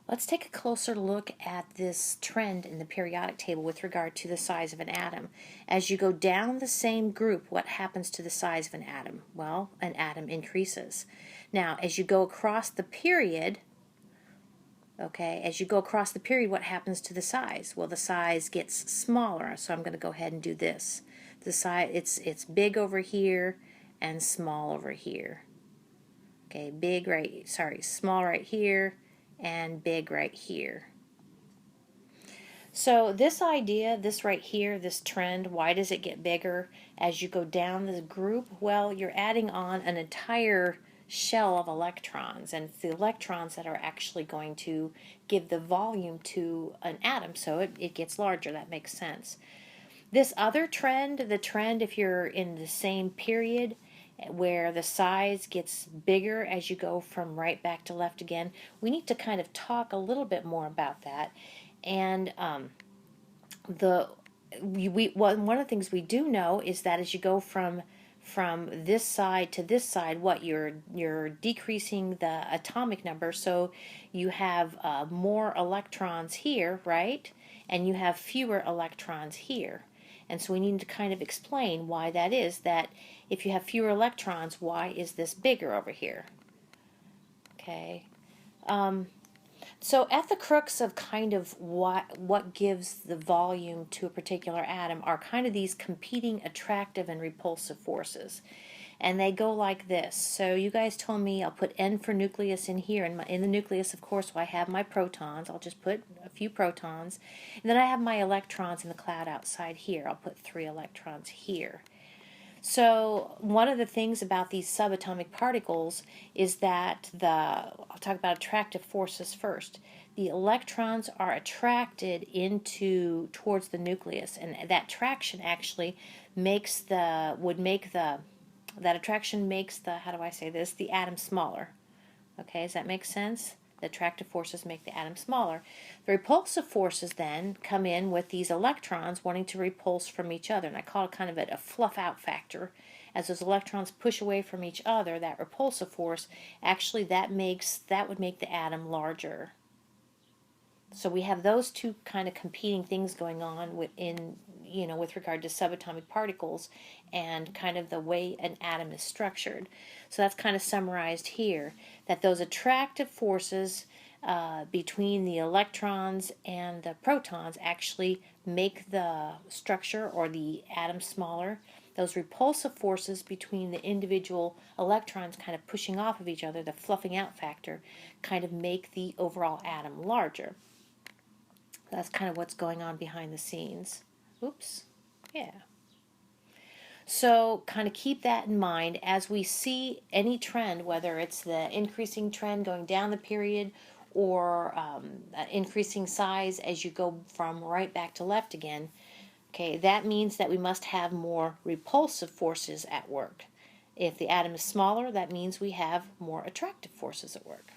Let's take a closer look at this trend in the periodic table with regard to the size of an atom. As you go down the same group, what happens to the size of an atom? Well, an atom increases. Now, as you go across the period, what happens to the size? Well, the size gets smaller, so I'm going to go ahead and do this. The size, it's big over here and small over here. Okay, small right here and big right here. So this idea, this right here, this trend, why does it get bigger as you go down the group? Well, you're adding on an entire shell of electrons, and it's the electrons that are actually going to give the volume to an atom, so it gets larger. That makes sense. This other trend, the trend if you're in the same period, where the size gets bigger as you go from right back to left again, we need to kind of talk a little bit more about that. And one of the things we do know is that as you go from this side to this side, you're decreasing the atomic number, so you have more electrons here, right? And you have fewer electrons here. And so we need to kind of explain why that is, that if you have fewer electrons, why is this bigger over here? Okay. So at the crux of kind of what gives the volume to a particular atom are kind of these competing attractive and repulsive forces. And they go like this. So you guys told me I'll put N for nucleus in here. In the nucleus, of course, I have my protons. I'll just put a few protons. And then I have my electrons in the cloud outside here. I'll put 3 electrons here. So one of the things about these subatomic particles is that I'll talk about attractive forces first. The electrons are attracted towards the nucleus, and that attraction actually makes the atom smaller. Okay, does that make sense? The attractive forces make the atom smaller. The repulsive forces then come in with these electrons wanting to repulse from each other, and I call it kind of a fluff out factor. As those electrons push away from each other, that repulsive force, actually that would make the atom larger. So we have those two kind of competing things going on with regard to subatomic particles and kind of the way an atom is structured. So that's kind of summarized here, that those attractive forces between the electrons and the protons actually make the structure or the atom smaller. Those repulsive forces between the individual electrons kind of pushing off of each other, the fluffing out factor, kind of make the overall atom larger. That's kind of what's going on behind the scenes. Oops. Yeah. So kind of keep that in mind as we see any trend, whether it's the increasing trend going down the period or increasing size as you go from right back to left again. Okay, that means that we must have more repulsive forces at work. If the atom is smaller, that means we have more attractive forces at work.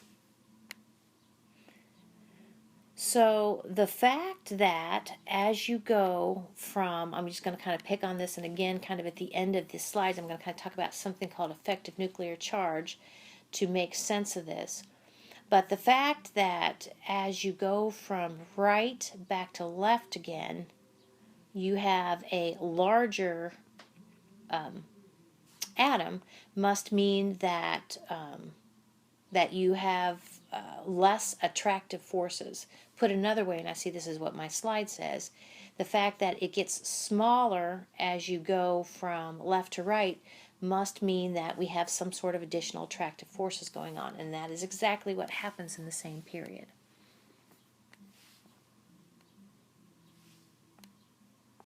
So the fact that as you go from, I'm just going to kind of pick on this, and again, kind of at the end of this slide, I'm going to kind of talk about something called effective nuclear charge to make sense of this. But the fact that as you go from right back to left again, you have a larger atom must mean that that you have less attractive forces. Put another way, and I see this is what my slide says, the fact that it gets smaller as you go from left to right must mean that we have some sort of additional attractive forces going on, and that is exactly what happens in the same period.